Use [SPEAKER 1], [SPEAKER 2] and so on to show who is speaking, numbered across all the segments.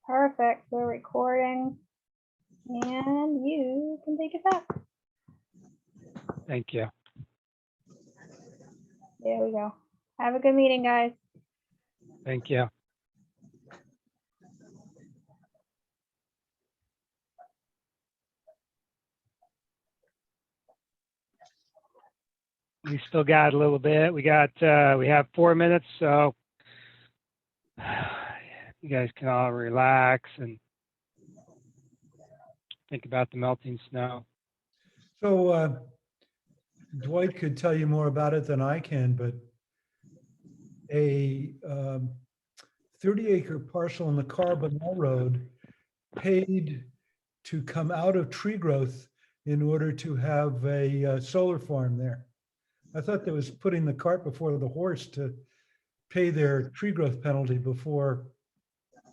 [SPEAKER 1] Perfect. We're recording and you can take it back.
[SPEAKER 2] Thank you.
[SPEAKER 1] There we go. Have a good meeting, guys.
[SPEAKER 2] Thank you. We still got a little bit. We have 4 minutes, so you guys can all relax and think about the melting snow.
[SPEAKER 3] So Dwight could tell you more about it than I can, but a 30-acre parcel in the Carbonell Road paid to come out of tree growth in order to have a solar farm there. I thought that was putting the cart before the horse to pay their tree growth penalty before,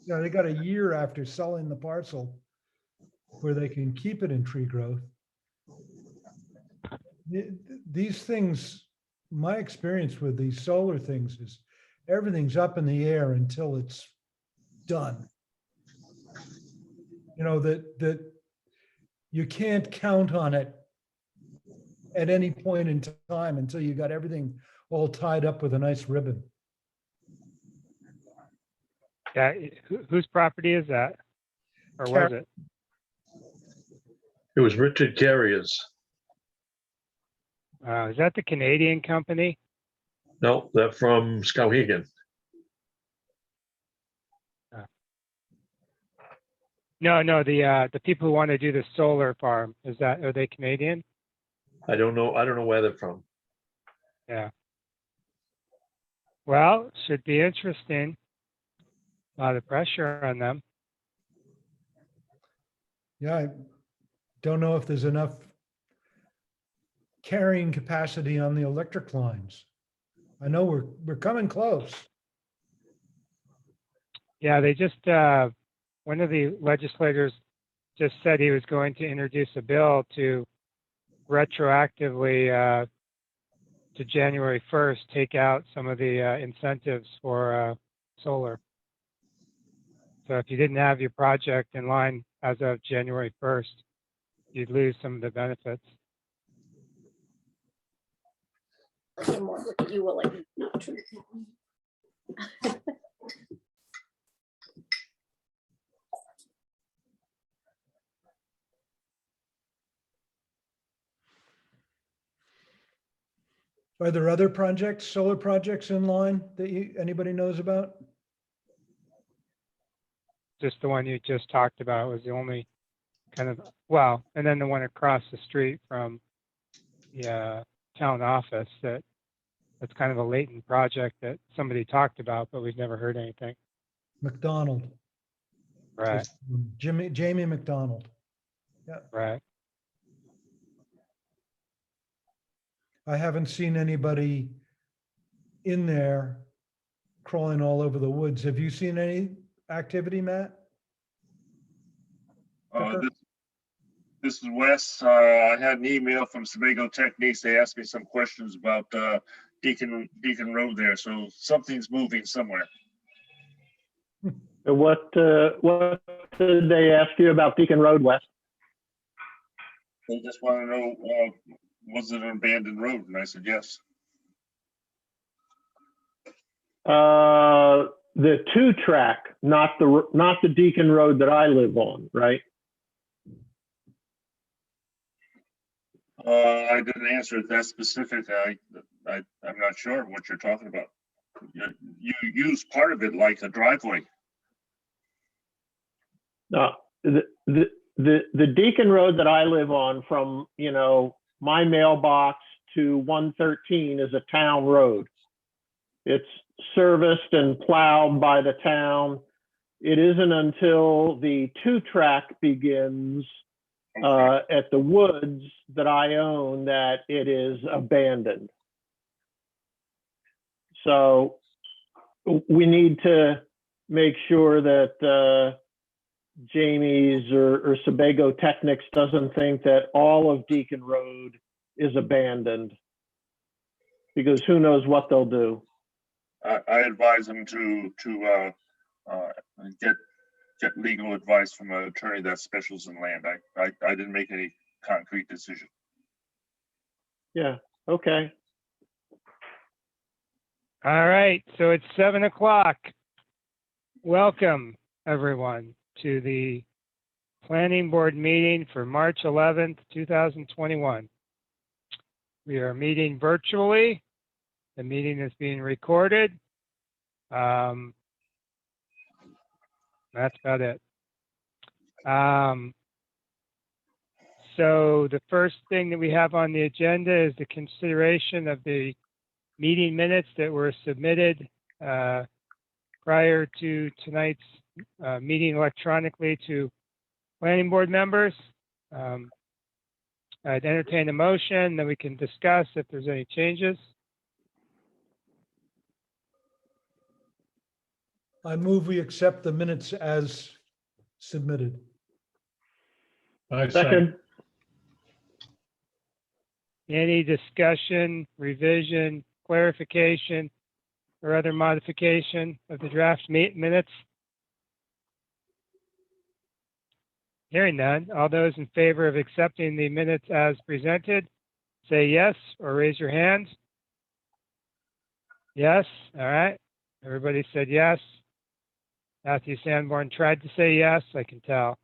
[SPEAKER 3] they got a year after selling the parcel where they can keep it in tree growth. These things, my experience with these solar things is everything's up in the air until it's done. That you can't count on it at any point in time until you got everything all tied up with a nice ribbon.
[SPEAKER 2] Yeah, whose property is that? Or was it?
[SPEAKER 4] It was Richard Carrier's.
[SPEAKER 2] Is that the Canadian company?
[SPEAKER 4] No, they're from Skowhegan.
[SPEAKER 2] No, the people who want to do the solar farm, are they Canadian?
[SPEAKER 4] I don't know where they're from.
[SPEAKER 2] Yeah. Well, should be interesting. A lot of pressure on them.
[SPEAKER 3] Yeah, I don't know if there's enough carrying capacity on the electric lines. I know we're coming close.
[SPEAKER 2] Yeah, they just one of the legislators just said he was going to introduce a bill to retroactively to January 1st take out some of the incentives for solar. So if you didn't have your project in line as of January 1st, you'd lose some of the benefits.
[SPEAKER 5] You will like not true.
[SPEAKER 3] Are there other projects, solar projects in line that anybody knows about?
[SPEAKER 2] Just the one you just talked about was the only kind of, well, and then the one across the street from the town office that's kind of a latent project that somebody talked about, but we've never heard anything.
[SPEAKER 3] McDonald.
[SPEAKER 2] Right,
[SPEAKER 3] Jamie McDonald.
[SPEAKER 2] right.
[SPEAKER 3] I haven't seen anybody in there crawling all over the woods. Have you seen any activity, Matt?
[SPEAKER 6] This is Wes. I had an email from Sebago Techniques. They asked me some questions about Deacon Road there. So something's moving somewhere.
[SPEAKER 7] What did they ask you about Deacon Road, Wes?
[SPEAKER 6] They just want to know, was it an abandoned road? And I said, yes.
[SPEAKER 7] The 2-track, not the Deacon Road that I live on, right?
[SPEAKER 6] I didn't answer it that specific. I'm not sure what you're talking about. You use part of it like a driveway.
[SPEAKER 7] No, the Deacon Road that I live on from, my mailbox to 113 is a town road. It's serviced and plowed by the town. It isn't until the 2-track begins at the woods that I own that it is abandoned. So we need to make sure that Jamie's or Sebago Technics doesn't think that all of Deacon Road is abandoned, because who knows what they'll do.
[SPEAKER 6] I advise them to get get legal advice from an attorney that specials in land. I didn't make any concrete decision.
[SPEAKER 7] Yeah, okay.
[SPEAKER 2] All right, so it's 7 o'clock. Welcome, everyone, to the Planning Board meeting for March 11th, 2021. We are meeting virtually. The meeting is being recorded. That's about it. So the first thing that we have on the agenda is the consideration of the meeting minutes that were submitted prior to tonight's meeting electronically to planning board members. I'd entertain a motion, then we can discuss if there's any changes.
[SPEAKER 3] I move we accept the minutes as submitted.
[SPEAKER 7] Second,
[SPEAKER 2] Any discussion, revision, clarification, or other modification of the draft minutes? Hearing none, all those in favor of accepting the minutes as presented, say yes or raise your hand. Yes, all right. Everybody said yes. Matthew Sanborn tried to say yes, I can tell.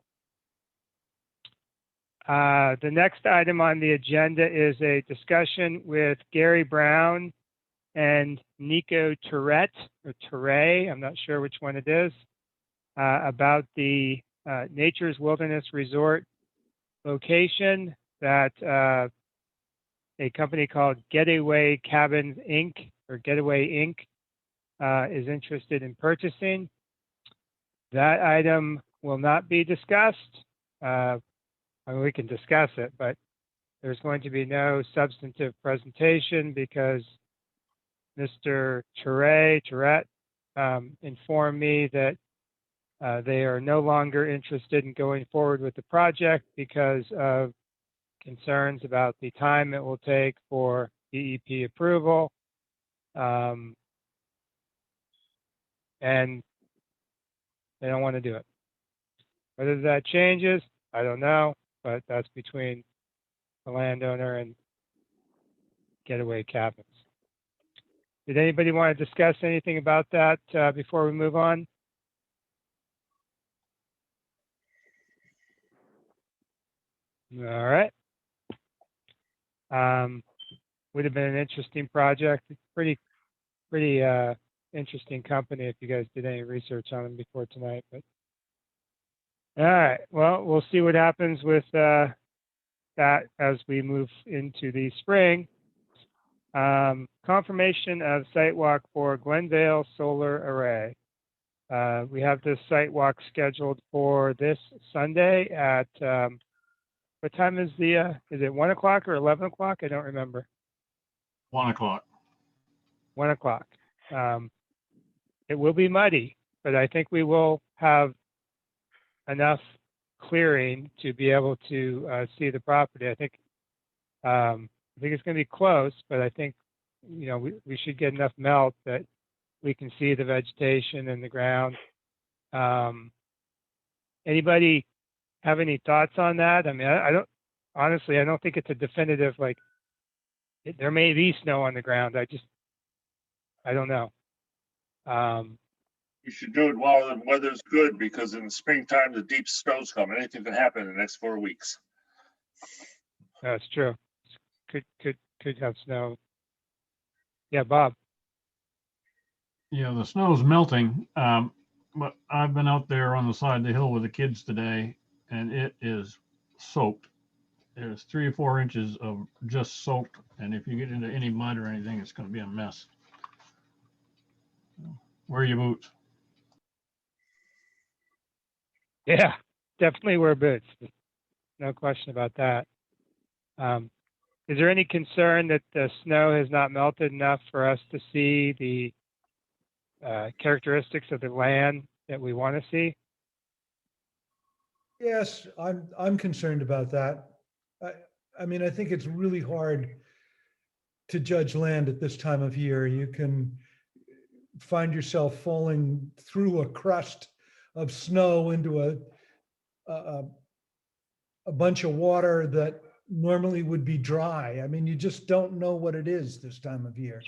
[SPEAKER 2] The next item on the agenda is a discussion with Gary Brown and Nico Tourette, or Touré, I'm not sure which one it is, about the Nature's Wilderness Resort location that a company called Getaway Cabins Inc. or Getaway Inc. Is interested in purchasing. That item will not be discussed. I mean, we can discuss it, but there's going to be no substantive presentation because Mr. Tourette informed me that they are no longer interested in going forward with the project because of concerns about the time it will take for DEP approval. And they don't want to do it. Whether that changes, I don't know, but that's between the landowner and Getaway Cabins. Did anybody want to discuss anything about that before we move on? All right. Would have been an interesting project. Pretty interesting company if you guys did any research on them before tonight. But all right, well, we'll see what happens with that as we move into the spring. Confirmation of site walk for Glenvale Solar Array. We have this site walk scheduled for this Sunday at what time is it 1 o'clock or 11 o'clock? I don't remember.
[SPEAKER 5] 1 o'clock.
[SPEAKER 2] 1 o'clock. It will be muddy, but I think we will have enough clearing to be able to see the property. I think it's going to be close, but I think, you know, we should get enough melt that we can see the vegetation and the ground. Anybody have any thoughts on that? I mean, I don't, honestly, I don't think it's a definitive, like, there may be snow on the ground. I don't know.
[SPEAKER 6] You should do it while the weather's good because in the springtime, the deep snow's coming. Anything can happen in the next 4 weeks.
[SPEAKER 2] That's true. Could have snow. Yeah, Bob.
[SPEAKER 5] Yeah, the snow's melting, but I've been out there on the side of the hill with the kids today, and it is soaked. There's 3 or 4 inches of just soaked, and if you get into any mud or anything, it's going to be a mess. Wear your boots.
[SPEAKER 2] Yeah, definitely wear boots. No question about that. Is there any concern that the snow has not melted enough for us to see the characteristics of the land that we want to see?
[SPEAKER 3] Yes, I'm concerned about that. I mean, I think it's really hard to judge land at this time of year. You can find yourself falling through a crust of snow into a, a bunch of water that normally would be dry. I mean, you just don't know what it is this time of year.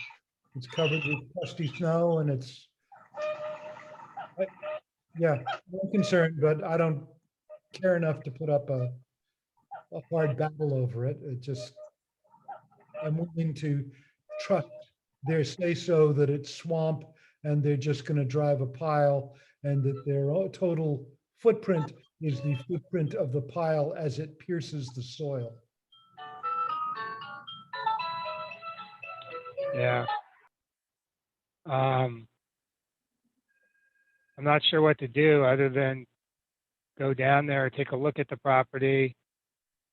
[SPEAKER 3] It's covered with crusty snow and yeah, I'm concerned, but I don't care enough to put up a hard battle over it. It just, I'm willing to trust their say-so that it's swamp and they're just going to drive a pile and that their total footprint is the footprint of the pile as it pierces the soil.
[SPEAKER 2] Yeah. I'm not sure what to do other than go down there, take a look at the property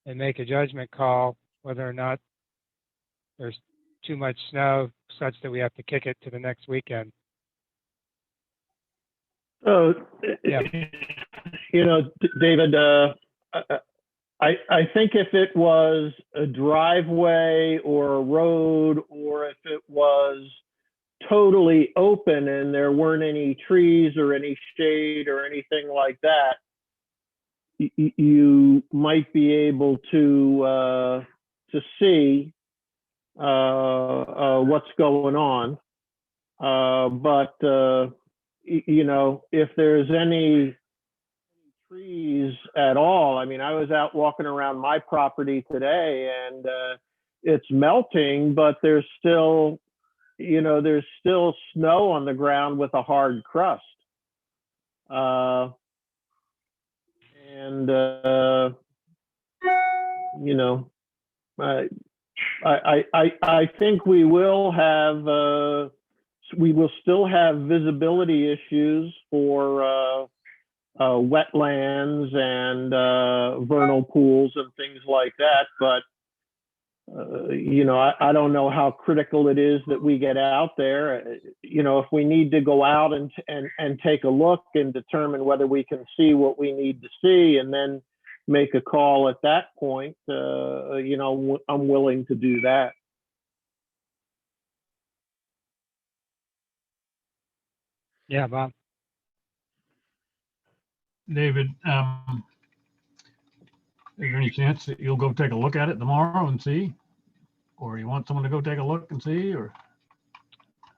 [SPEAKER 2] and make a judgment call whether or not there's too much snow such that we have to kick it to the next weekend.
[SPEAKER 7] So,
[SPEAKER 2] Yeah.
[SPEAKER 7] you know, David, I think if it was a driveway or a road, or if it was totally open and there weren't any trees or any shade or anything like that, you might be able to see what's going on. But you know, if there's any trees at all, I mean, I was out walking around my property today and it's melting, but there's still, you know, there's still snow on the ground with a hard crust. You know, I think we will still have visibility issues for wetlands and vernal pools and things like that. But, you know, I don't know how critical it is that we get out there. You know, if we need to go out and take a look and determine whether we can see what we need to see and then make a call at that point, you know, I'm willing to do that.
[SPEAKER 2] Yeah, Bob.
[SPEAKER 5] David, is there any chance that you'll go take a look at it tomorrow and see? Or you want someone to go take a look and see, or?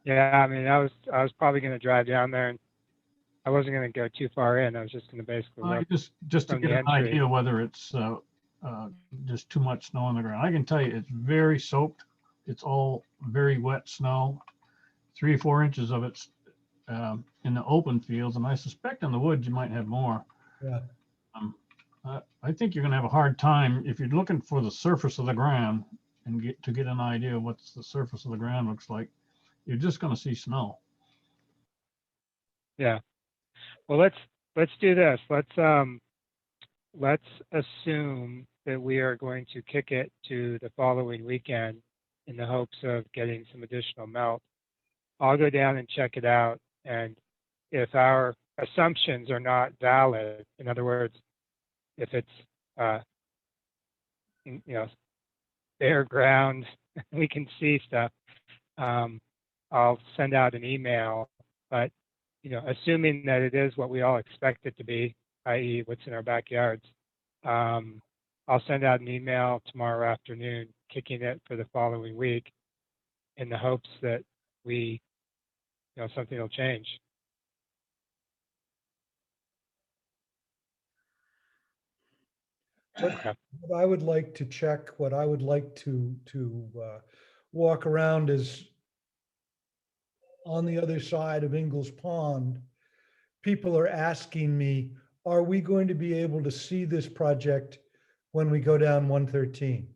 [SPEAKER 2] Yeah, I mean, I was probably going to drive down there, and I wasn't going to go too far in. I was just going to basically look.
[SPEAKER 5] Just to
[SPEAKER 2] from
[SPEAKER 5] get
[SPEAKER 2] the
[SPEAKER 5] an
[SPEAKER 2] entry.
[SPEAKER 5] idea whether it's just too much snow on the ground. I can tell you it's very soaked. It's all very wet snow. 3 or 4 inches of it's in the open fields, and I suspect in the woods you might have more.
[SPEAKER 3] Yeah.
[SPEAKER 5] I think you're going to have a hard time if you're looking for the surface of the ground and get an idea of what the surface of the ground looks like. You're just going to see snow.
[SPEAKER 2] Yeah. Well, let's do this. Let's assume that we are going to kick it to the following weekend in the hopes of getting some additional melt. I'll go down and check it out, and if our assumptions are not valid, in other words, if it's you know, bare ground, we can see stuff, I'll send out an email. But you know, assuming that it is what we all expect it to be, i.e. what's in our backyards, I'll send out an email tomorrow afternoon kicking it for the following week in the hopes that we, you know, something will change.
[SPEAKER 3] What I would like to check, what I would like to walk around is on the other side of Ingles Pond, people are asking me, are we going to be able to see this project when we go down 113?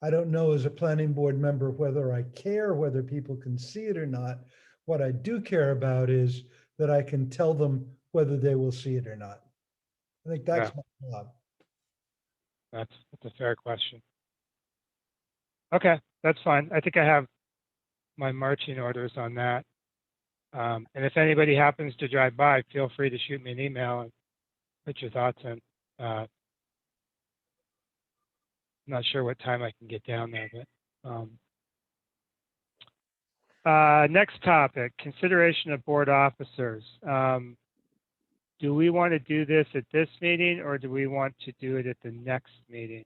[SPEAKER 3] I don't know as a planning board member whether I care whether people can see it or not. What I do care about is that I can tell them whether they will see it or not. I think that's my job.
[SPEAKER 2] That's a fair question. Okay, that's fine. I think I have my marching orders on that. And if anybody happens to drive by, feel free to shoot me an email and put your thoughts in. I'm not sure what time I can get down there, but next topic, consideration of board officers. do we want to do this at this meeting or do we want to do it at the next meeting?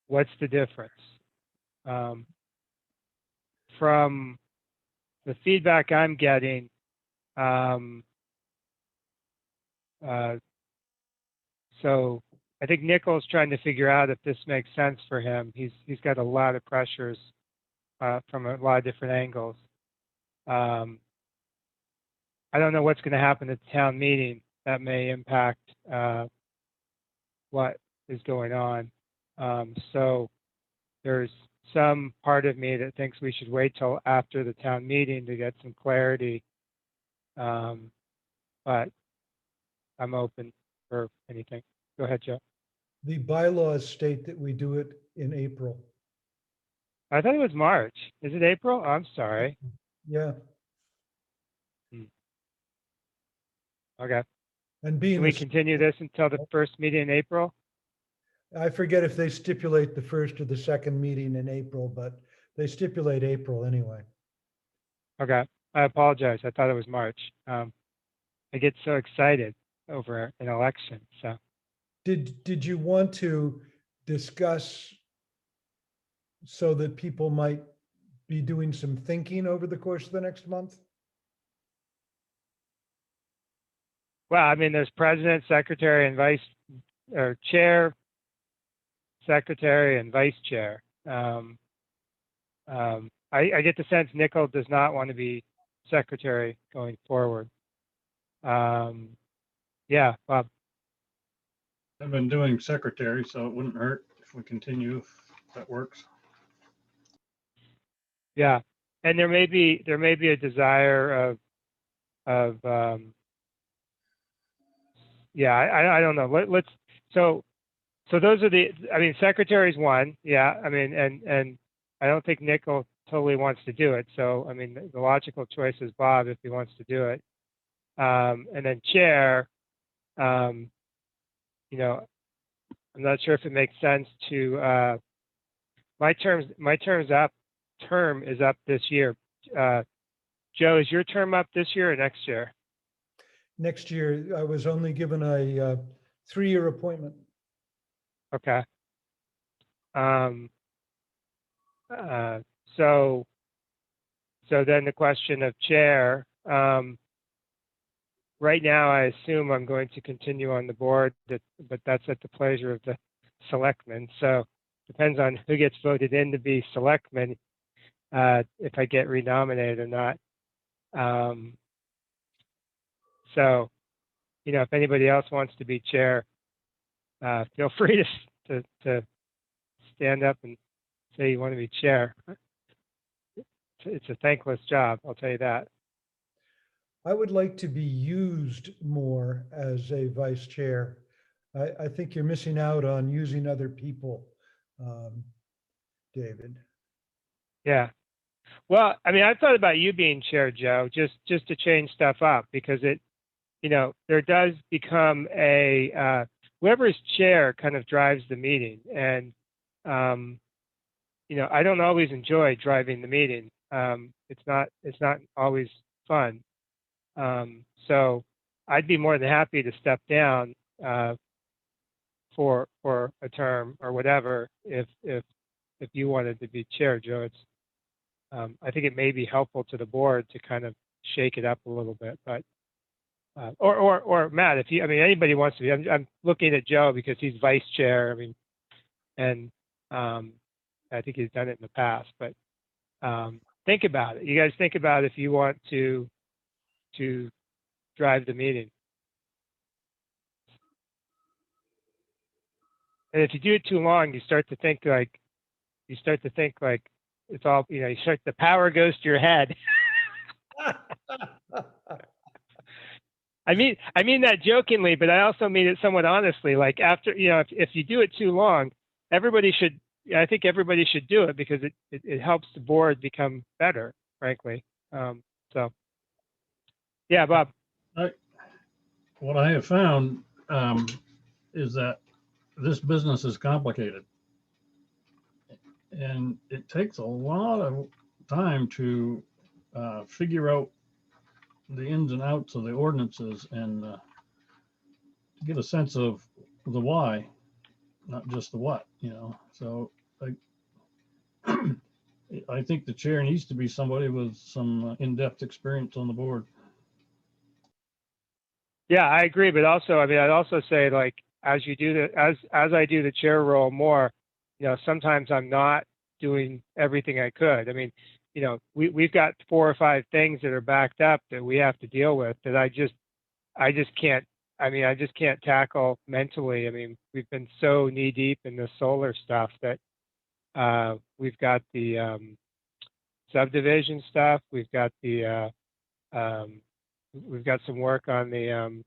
[SPEAKER 2] What's the difference? From the feedback I'm getting, so I think Nicole's trying to figure out if this makes sense for him. He's got a lot of pressures from a lot of different angles. I don't know what's going to happen at the town meeting that may impact what is going on. So there's some part of me that thinks we should wait till after the town meeting to get some clarity. But I'm open for anything. Go ahead, Joe.
[SPEAKER 3] The bylaws state that we do it in April.
[SPEAKER 2] I thought it was March. Is it April? I'm sorry.
[SPEAKER 3] Yeah,
[SPEAKER 2] Okay.
[SPEAKER 3] and
[SPEAKER 2] Can
[SPEAKER 3] being,
[SPEAKER 2] we
[SPEAKER 3] a-
[SPEAKER 2] continue this until the first meeting in April?
[SPEAKER 3] I forget if they stipulate the first or the second meeting in April, but they stipulate April anyway.
[SPEAKER 2] Okay. I apologize. I thought it was March. I get so excited over an election. So
[SPEAKER 3] Did you want to discuss so that people might be doing some thinking over the course of the next month?
[SPEAKER 2] well, I mean, there's president, secretary, and or chair, secretary, and vice chair. I get the sense Nicole does not want to be secretary going forward. Yeah, Bob.
[SPEAKER 5] I've been doing secretary, so it wouldn't hurt if we continue, if that works.
[SPEAKER 2] Yeah, and there may be a desire of yeah, I don't know. Let's so those are I mean, secretary's one. Yeah, I mean, and I don't think Nicole totally wants to do it. So I mean, the logical choice is Bob if he wants to do it. And then chair, you know, I'm not sure if it makes sense to my term is up this year. Joe, is your term up this year or next year?
[SPEAKER 3] Next year, I was only given a 3-year appointment.
[SPEAKER 2] Okay. So then the question of chair, right now, I assume I'm going to continue on the board, but that's at the pleasure of the selectmen. So depends on who gets voted in to be selectmen, if I get renominated or not. So, you know, if anybody else wants to be chair, feel free to stand up and say you want to be chair. It's a thankless job, I'll tell you that.
[SPEAKER 3] I would like to be used more as a vice chair. I think you're missing out on using other people, David.
[SPEAKER 2] Yeah. Well, I mean, I thought about you being chair, Joe, just to change stuff up because it, you know, there does become a whoever's chair kind of drives the meeting, and you know, I don't always enjoy driving the meeting. It's not always fun. So I'd be more than happy to step down for a term or whatever if you wanted to be chair, Joe. It's I think it may be helpful to the board to kind of shake it up a little bit, but or Matt, if you, I mean, anybody wants to be. I'm looking at Joe because he's vice chair. I mean, and I think he's done it in the past, but think about it. You guys think about if you want to drive the meeting. And if you do it too long, you start to think like it's all, you know, the power goes to your head. I mean that jokingly, but I also mean it somewhat honestly. Like after, you know, if you do it too long, I think everybody should do it because it helps the board become better, frankly. So yeah, Bob.
[SPEAKER 5] What I have found is that this business is complicated. And it takes a lot of time to figure out the ins and outs of the ordinances and get a sense of the why, not just the what, So I think the chair needs to be somebody with some in-depth experience on the board.
[SPEAKER 2] Yeah, I agree. But also, I mean, I'd also say, like, as you do as I do the chair role more, sometimes I'm not doing everything I could. I mean, we've got 4 or 5 things that are backed up that we have to deal with that I just can't. I mean, I just can't tackle mentally. I mean, we've been so knee deep in the solar stuff that we've got the subdivision stuff. We've got some work on the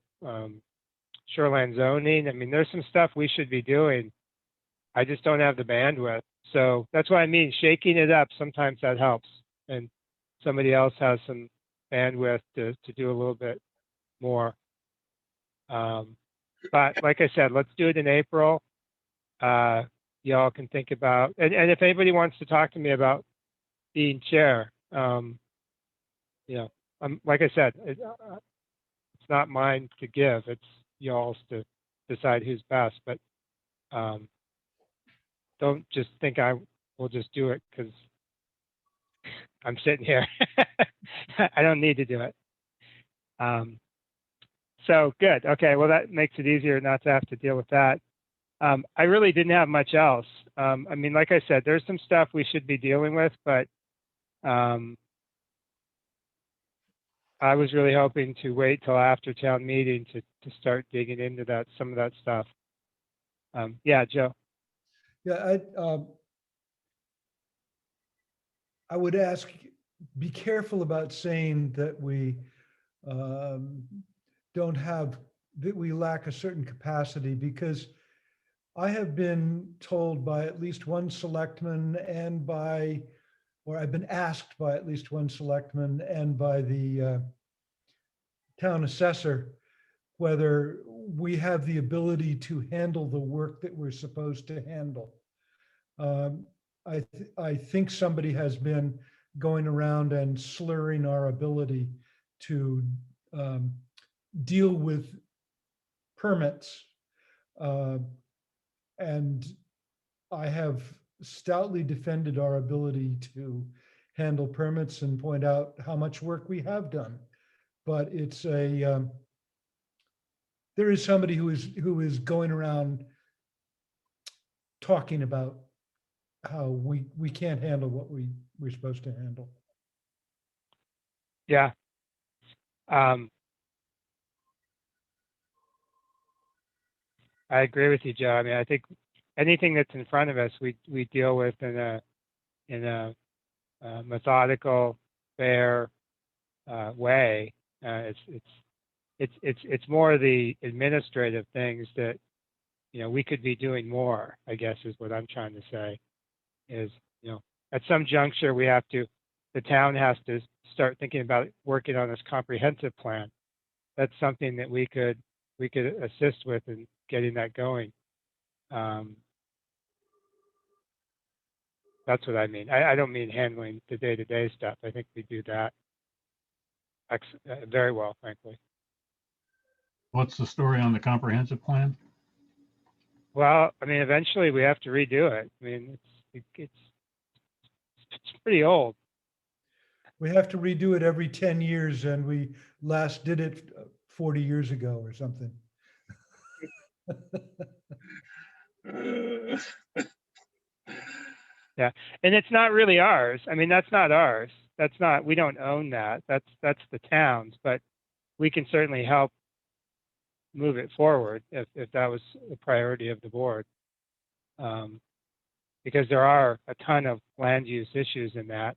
[SPEAKER 2] shoreline zoning. I mean, there's some stuff we should be doing. I just don't have the bandwidth. So that's what I mean. Shaking it up, sometimes that helps. And somebody else has some bandwidth to do a little bit more. But like I said, let's do it in April. Y'all can think about, and if anybody wants to talk to me about being chair, like I said, it's not mine to give. It's y'all's to decide who's best. But don't just think I will just do it because I'm sitting here. I don't need to do it. So good. Okay. Well, that makes it easier not to have to deal with that. I really didn't have much else. I mean, like I said, there's some stuff we should be dealing with, but I was really hoping to wait till after town meeting to start digging into some of that stuff. Yeah, Joe.
[SPEAKER 3] Yeah, I would ask, be careful about saying that we that we lack a certain capacity, because I have been told by at least one selectman or I've been asked by at least one selectman and by the town assessor whether we have the ability to handle the work that we're supposed to handle. I think somebody has been going around and slurring our ability to deal with permits. And I have stoutly defended our ability to handle permits and point out how much work we have done. But it's there is somebody who is going around talking about how we can't handle what we're supposed to handle.
[SPEAKER 2] Yeah. I agree with you, Joe. I mean, I think anything that's in front of us, we deal with in a methodical, fair way. It's more the administrative things that we could be doing more, I guess, is what I'm trying to say. Is at some juncture the town has to start thinking about working on this comprehensive plan. That's something that we could assist with in getting that going. That's what I mean. I don't mean handling the day-to-day stuff. I think we do that very well, frankly.
[SPEAKER 5] What's the story on the comprehensive plan?
[SPEAKER 2] Well, I mean, eventually we have to redo it. I mean, it's pretty old.
[SPEAKER 3] We have to redo it every 10 years, and we last did it 40 years ago or something.
[SPEAKER 2] Yeah, and it's not really ours. I mean, that's not ours. We don't own that. That's the town's, but we can certainly help move it forward if that was a priority of the board. Because there are a ton of land use issues in that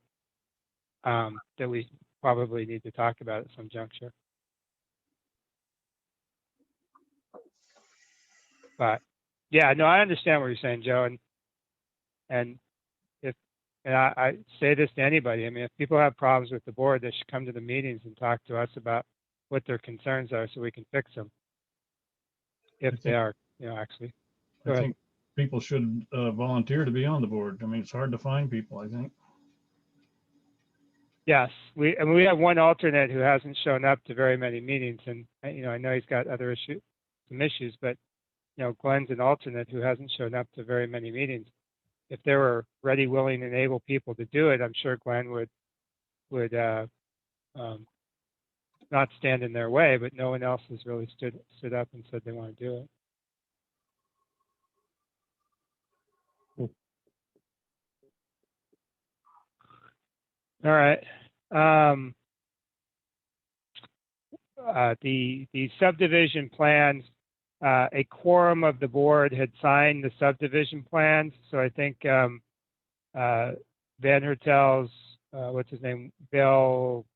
[SPEAKER 2] that we probably need to talk about at some juncture. But yeah, no, I understand what you're saying, Joe, and I say this to anybody. I mean, if people have problems with the board, they should come to the meetings and talk to us about what their concerns are so we can fix them. If they are, actually. Go
[SPEAKER 5] I
[SPEAKER 2] ahead.
[SPEAKER 5] think people should volunteer to be on the board. I mean, it's hard to find people, I think.
[SPEAKER 2] Yes, we have one alternate who hasn't shown up to very many meetings, and I know he's got some issues, but Glenn's an alternate who hasn't shown up to very many meetings. If there were ready, willing, and able people to do it, I'm sure Glenn would not stand in their way, but no one else has really stood up and said they want to do it. All right. The subdivision plans, a quorum of the board had signed the subdivision plans. So I think Van Hertel's, what's his name, Bill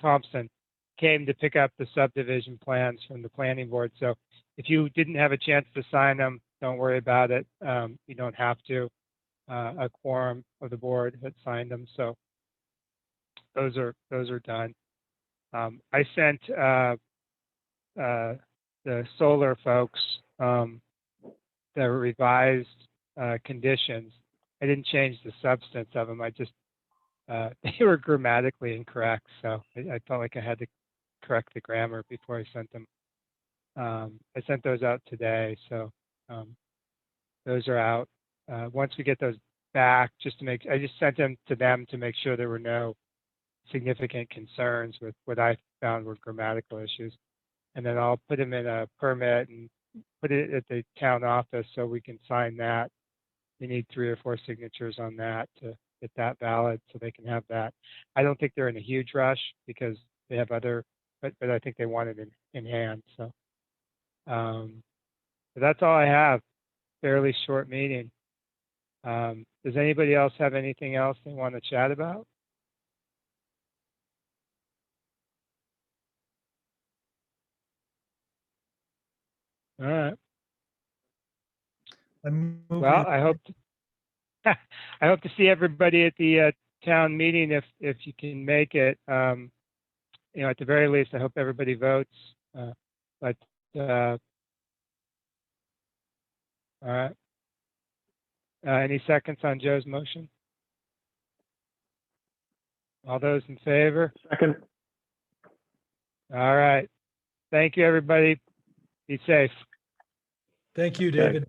[SPEAKER 2] Thompson, came to pick up the subdivision plans from the planning board. So if you didn't have a chance to sign them, don't worry about it. You don't have to. A quorum of the board had signed them. So those are done. I sent the solar folks the revised conditions. I didn't change the substance of them. I just they were grammatically incorrect, so I felt like I had to correct the grammar before I sent them. I sent those out today, so those are out. Once we get those back, I just sent them to them to make sure there were no significant concerns with what I found were grammatical issues. And then I'll put them in a permit and put it at the town office so we can sign that. We need 3 or 4 signatures on that to get that valid so they can have that. I don't think they're in a huge rush because they have other, but I think they want it in hand. So, but that's all I have. Fairly short meeting. Does anybody else have anything else they want to chat about? All right. Well, I hope I hope to see everybody at the town meeting if you can make it. At the very least, I hope everybody votes. But all right. Any seconds on Joe's motion? All those in favor?
[SPEAKER 7] Second.
[SPEAKER 2] All right. Thank you, everybody. Be safe.
[SPEAKER 3] Thank you,
[SPEAKER 4] Okay.
[SPEAKER 3] David.